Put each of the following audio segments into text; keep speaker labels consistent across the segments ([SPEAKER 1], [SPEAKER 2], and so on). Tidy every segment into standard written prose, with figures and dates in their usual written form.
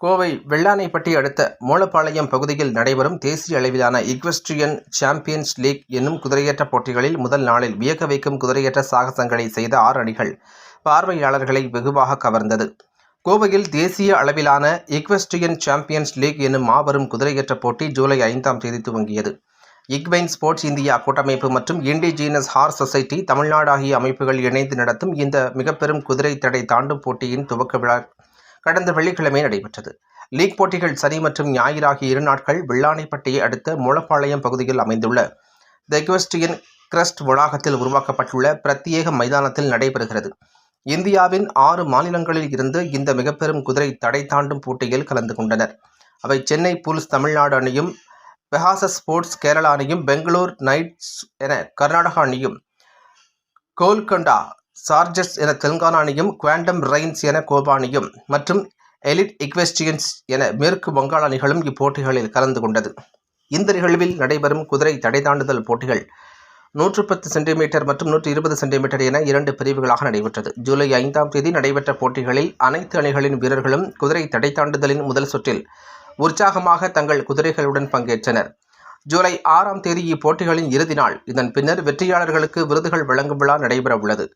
[SPEAKER 1] கோவை வெள்ளானைப்பட்டி அடுத்த மூலப்பாளையம் பகுதியில் நடைபெறும் தேசிய அளவிலான ஈக்வெஸ்ட்ரியன் சாம்பியன்ஸ் லீக் என்னும் குதிரையேற்ற போட்டிகளில் முதல் நாளில் வியக்க வைக்கும் குதிரையேற்ற சாகசங்களை செய்த 6 அணிகள் பார்வையாளர்களை வெகுவாக கவர்ந்தது. கோவையில் தேசிய அளவிலான ஈக்வெஸ்ட்ரியன் சாம்பியன்ஸ் லீக் என்னும் மாபெரும் குதிரையேற்ற போட்டி ஜூலை 5ஆம் தேதி துவங்கியது. ஈக்வைன் ஸ்போர்ட்ஸ் இந்தியா கூட்டமைப்பு மற்றும் இண்டிஜீனஸ் ஹார்ஸ் சொசைட்டி தமிழ்நாடு ஆகிய அமைப்புகள் இணைந்து நடத்தும் இந்த மிகப்பெரும் குதிரை தடை தாண்டும் போட்டியின் துவக்க விழா கடந்த வெள்ளிக்கிழமை நடைபெற்றது. லீக் போட்டிகள் சனி மற்றும் ஞாயிறு ஆகிய 2 நாட்கள் வெள்ளானைப்பட்டியை அடுத்த மூலப்பாளையம் பகுதியில் அமைந்துள்ள தி ஈக்வெஸ்ட்ரியன் கிரஸ்ட் வளாகத்தில் உருவாக்கப்பட்டுள்ள பிரத்யேக மைதானத்தில் நடைபெறுகிறது. இந்தியாவின் 6 மாநிலங்களில் இருந்து இந்த மிகப்பெரும் குதிரை தடை தாண்டும் போட்டியில் கலந்து கொண்டனர். அவை சென்னை புல்ஸ் தமிழ்நாடு அணியும், பெகாசஸ் ஸ்போர்ட்ஸ் கேரளா அணியும், பெங்களூர் நைட்ஸ் என கர்நாடகா அணியும், கோல்கொண்டா சார்ஜர்ஸ் என தெலுங்கானா அணியும், குவாண்டம் ரெயின்ஸ் என கோவா அணியும் மற்றும் எலிட் ஈக்வெஸ்ட்ரியன்ஸ் என மேற்கு வங்காள அணிகளும் இப்போட்டிகளில் கலந்து கொண்டது. இந்த நிகழ்வில் நடைபெறும் குதிரை தடை தாண்டுதல் போட்டிகள் 110 சென்டிமீட்டர் மற்றும் 120 சென்டிமீட்டர் என 2 பிரிவுகளாக நடைபெற்றது. ஜூலை 5ஆம் தேதி நடைபெற்ற போட்டிகளில் அனைத்து அணிகளின் வீரர்களும் குதிரை தடை தாண்டுதலின் முதல் சுற்றில் உற்சாகமாக தங்கள் குதிரைகளுடன் பங்கேற்றனர். ஜூலை 6ஆம் தேதி இப்போட்டிகளின் இறுதி நாள். இதன் பின்னர் வெற்றியாளர்களுக்கு விருதுகள் வழங்கும் விழா நடைபெற உள்ளது.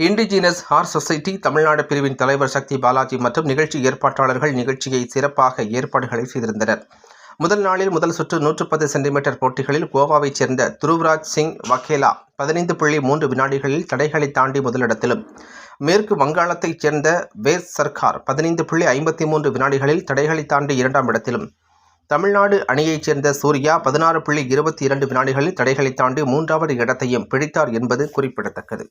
[SPEAKER 1] இண்டிஜீனஸ் ஹார்ஸ் சொசைட்டி தமிழ்நாடு பிரிவின் தலைவர் சக்தி பாலாஜி மற்றும் நிகழ்ச்சி ஏற்பாட்டாளர்கள் நிகழ்ச்சியை சிறப்பாக ஏற்பாடுகளை செய்திருந்தனர். முதல் நாளில் முதல் சுற்று 110 சென்டிமீட்டர் போட்டிகளில் கோவாவைச் சேர்ந்த துருவ்ராஜ் சிங் வகேலா 15.3 வினாடிகளில் தடைகளை தாண்டி முதலிடத்திலும், மேற்கு வங்காளத்தைச் சேர்ந்த வேஸ் சர்க்கார் 15.53 வினாடிகளில் தடைகளை தாண்டி 2ஆம் இடத்திலும், தமிழ்நாடு அணியைச் சேர்ந்த சூர்யா 16.22 வினாடிகளில் தடைகளை தாண்டி 3வது இடத்தையும் பிடித்தார் என்பது குறிப்பிடத்தக்கது.